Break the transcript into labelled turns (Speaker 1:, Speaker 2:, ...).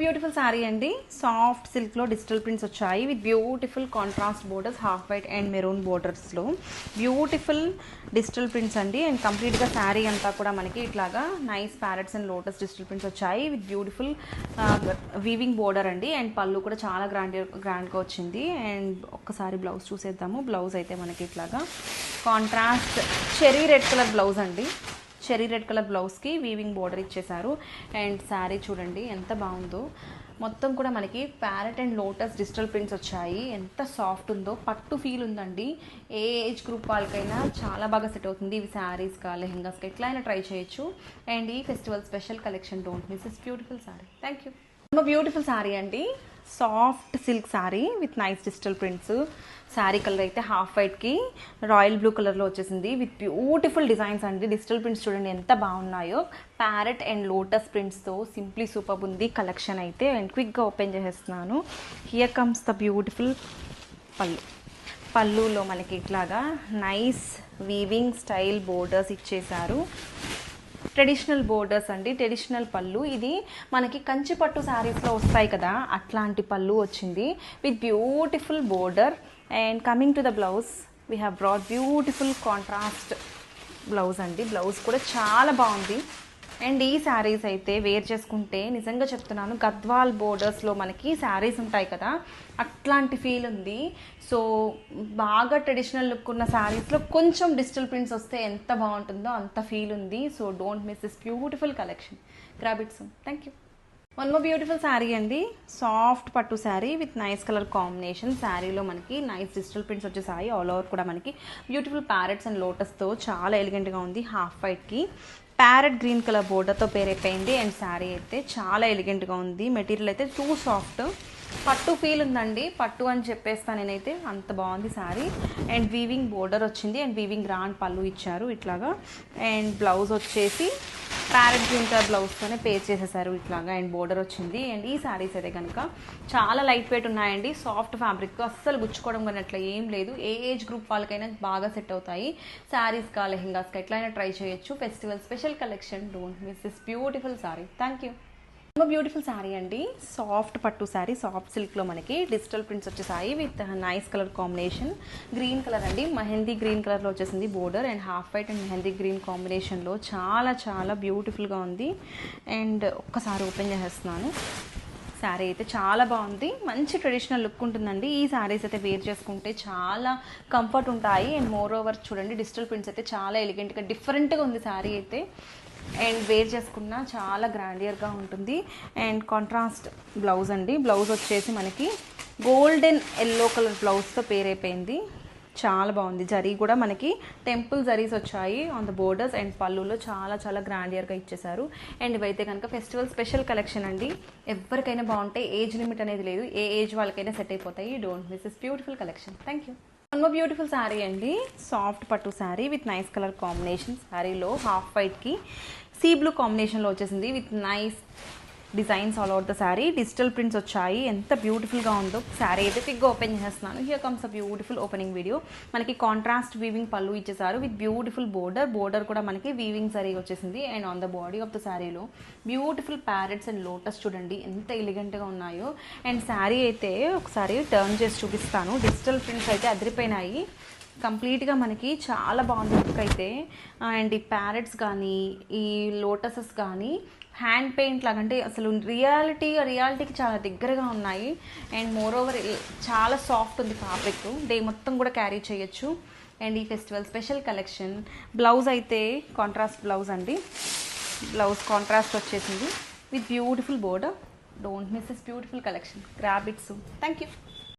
Speaker 1: Beautiful sari అండి. Soft సిల్క్లో digital prints వచ్చాయి with beautiful contrast borders, half white and maroon బోర్డర్స్లో బ్యూటిఫుల్ డిజిటల్ ప్రింట్స్ అండి. అండ్ కంప్లీట్గా శారీ అంతా కూడా మనకి ఇట్లాగా nice parrots and lotus digital prints వచ్చాయి విత్ బ్యూటిఫుల్ వీవింగ్ బోర్డర్ అండి. అండ్ పళ్ళు కూడా చాలా గ్రాండ్గా వచ్చింది. అండ్ ఒక్కసారి బ్లౌజ్ చూసేద్దాము. బ్లౌజ్ అయితే మనకి ఇట్లాగా contrast cherry red colour blouse అండి. చెరీ రెడ్ కలర్ బ్లౌజ్కి వీవింగ్ బోర్డర్ ఇచ్చేసారు. అండ్ శారీ చూడండి ఎంత బాగుందో. మొత్తం కూడా మనకి parrot and lotus digital prints వచ్చాయి. ఎంత సాఫ్ట్ ఉందో, పట్టు ఫీల్ ఉందండి. ఏ ఏజ్ గ్రూప్ వాళ్ళకైనా చాలా బాగా సెట్ అవుతుంది. ఇవి శారీస్గా, లెహెంగాస్గా ఎట్లా అయినా ట్రై చేయొచ్చు. అండ్ ఈ festival special collection, don't miss this beautiful sari. Thank you. Beautiful sari అండి. Soft silk sari with nice digital prints. Sari colour అయితే హాఫ్ వైట్కి రాయల్ బ్లూ కలర్లో వచ్చేసింది విత్ బ్యూటిఫుల్ డిజైన్స్ అండి. డిజిటల్ ప్రింట్స్ చూడండి ఎంత బాగున్నాయో. ప్యారెట్ అండ్ లోటస్ ప్రింట్స్తో సింప్లీ సూపర్ ఉంది కలెక్షన్ అయితే. అండ్ క్విక్గా ఓపెన్ చేసేస్తున్నాను. హియర్ కమ్స్ ద బ్యూటిఫుల్ పళ్ళులో మనకి ఇట్లాగా నైస్ వీవింగ్ స్టైల్ బోర్డర్స్ ఇచ్చేసారు. ట్రెడిషనల్ బోర్డర్స్ అండి, ట్రెడిషనల్ పళ్ళు. ఇది మనకి కంచి పట్టు శారీస్లో వస్తాయి కదా, అట్లాంటి పళ్ళు వచ్చింది with beautiful border. And coming to the blouse, we have brought beautiful contrast blouse అండి. బ్లౌజ్ కూడా చాలా బాగుంది. అండ్ ఈ శారీస్ అయితే వేర్ చేసుకుంటే నిజంగా చెప్తున్నాను, గద్వాల్ బోర్డర్స్లో మనకి శారీస్ ఉంటాయి కదా, అట్లాంటి ఫీల్ ఉంది. సో బాగా ట్రెడిషనల్ లుక్ ఉన్న శారీస్లో కొంచెం డిజిటల్ ప్రింట్స్ వస్తే ఎంత బాగుంటుందో అంత ఫీల్ ఉంది. So don't miss this beautiful collection. Grab it soon. Thank you. One more beautiful sari అండి. సాఫ్ట్ పట్టు sari with nice colour combination. శారీలో మనకి నైస్ డిజిటల్ ప్రింట్స్ వచ్చేసాయి. ఆల్ ఓవర్ కూడా మనకి బ్యూటిఫుల్ ప్యారెట్స్ అండ్ లోటస్తో చాలా ఎలిగెంట్గా ఉంది. హాఫ్ వైట్కి ప్యారెట్ గ్రీన్ కలర్ బోర్డర్తో పేరైపోయింది. అండ్ శారీ అయితే చాలా ఎలిగెంట్గా ఉంది. మెటీరియల్ అయితే టూ సాఫ్ట్, పట్టు ఫీల్ ఉందండి. పట్టు అని చెప్పేస్తాను నేనైతే, అంత బాగుంది శారీ. అండ్ వీవింగ్ బోర్డర్ వచ్చింది అండ్ వీవింగ్ గ్రాండ్ పళ్ళు ఇచ్చారు ఇట్లాగా. అండ్ బ్లౌజ్ వచ్చేసి ప్యారెట్ గ్రీన్ కలర్ బ్లౌజ్తోనే పే చేసేసారు ఇట్లాగా. అండ్ బోర్డర్ వచ్చింది. అండ్ ఈ శారీస్ అయితే కనుక చాలా లైట్ వెయిట్ ఉన్నాయండి. సాఫ్ట్ ఫ్యాబ్రిక్, అస్సలు గుచ్చుకోవడం కానీ అట్లా ఏం లేదు. ఏ ఏజ్ గ్రూప్ వాళ్ళకైనా బాగా సెట్ అవుతాయి. శారీస్గా, లెహెంగాస్గా ఎట్లయినా ట్రై చేయొచ్చు. Festival special collection, don't miss this beautiful sari. Thank you. Beautiful sari అండి. సాఫ్ట్ పట్టు శారీ, సాఫ్ట్ సిల్క్లో మనకి డిజిటల్ ప్రింట్స్ వచ్చేసాయి with nice colour combination. Green colour అండి, మెహందీ గ్రీన్ కలర్లో వచ్చేసింది border. And half white and mehndi green కాంబినేషన్లో చాలా చాలా బ్యూటిఫుల్గా ఉంది. అండ్ ఒక్కసారి ఓపెన్ చేసేస్తున్నాను. శారీ అయితే చాలా బాగుంది. మంచి ట్రెడిషనల్ లుక్ ఉంటుందండి. ఈ శారీస్ అయితే వేర్ చేసుకుంటే చాలా కంఫర్ట్ ఉంటాయి. అండ్ మోర్ ఓవర్ చూడండి, డిజిటల్ ప్రింట్స్ అయితే చాలా ఎలిగెంట్గా డిఫరెంట్గా ఉంది శారీ అయితే. అండ్ వేర్ చేసుకున్న చాలా గ్రాండియర్గా ఉంటుంది. అండ్ కాంట్రాస్ట్ బ్లౌజ్ అండి. బ్లౌజ్ వచ్చేసి మనకి గోల్డెన్ ఎల్లో కలర్ బ్లౌజ్తో పేరైపోయింది. చాలా బాగుంది. జరీ కూడా మనకి టెంపుల్ జరీస్ వచ్చాయి ఆన్ ద బోర్డర్స్. అండ్ పళ్ళులో చాలా చాలా గ్రాండియర్గా ఇచ్చేసారు. అండ్ ఇవైతే కనుక ఫెస్టివల్ స్పెషల్ కలెక్షన్ అండి. ఎవరికైనా బాగుంటాయి, ఏజ్ లిమిట్ అనేది లేదు. ఏ ఏజ్ వాళ్ళకైనా సెట్ అయిపోతాయి. Don't miss this beautiful collection. Thank you. One more beautiful sari అండి. సాఫ్ట్ పట్టు sari with nice colour combination. శారీలో హాఫ్ వైట్కి సీ బ్లూ కాంబినేషన్లో వచ్చేసింది with nice designs all over the sari. Digital prints వచ్చాయి. ఎంత బ్యూటిఫుల్గా ఉందో. శారీ అయితే పిగ్గా ఓపెన్ చేస్తున్నాను. Here comes a beautiful opening video. మనకి కాంట్రాస్ట్ వీవింగ్ పళ్ళు ఇచ్చేసారు విత్ బ్యూటిఫుల్ బోర్డర్. బోర్డర్ కూడా మనకి వీవింగ్ శారీ వచ్చేసింది. And on the body of the శారీలో బ్యూటిఫుల్ ప్యారెట్స్ అండ్ లోటస్ చూడండి ఎంత ఎలిగెంట్గా ఉన్నాయో. అండ్ శారీ అయితే ఒకసారి టర్న్ చేసి చూపిస్తాను. డిజిటల్ ప్రింట్స్ అయితే అదిరిపోయినాయి. కంప్లీట్గా మనకి చాలా బాగుంది లుక్ అయితే. అండ్ ఈ ప్యారెట్స్ కానీ, ఈ లోటసెస్ కానీ హ్యాండ్ పెయింట్ లాగా, అంటే అసలు రియాలిటీకి చాలా దగ్గరగా ఉన్నాయి. అండ్ మోర్ ఓవర్ చాలా సాఫ్ట్ ఉంది ఫ్యాబ్రిక్. డే మొత్తం కూడా క్యారీ చేయొచ్చు. అండ్ ఈ ఫెస్టివల్ స్పెషల్ కలెక్షన్. బ్లౌజ్ అయితే కాంట్రాస్ట్ బ్లౌజ్ అండి. బ్లౌజ్ కాంట్రాస్ట్ వచ్చేసింది with beautiful border. Don't miss this beautiful collection. Grab it soon. Thank you.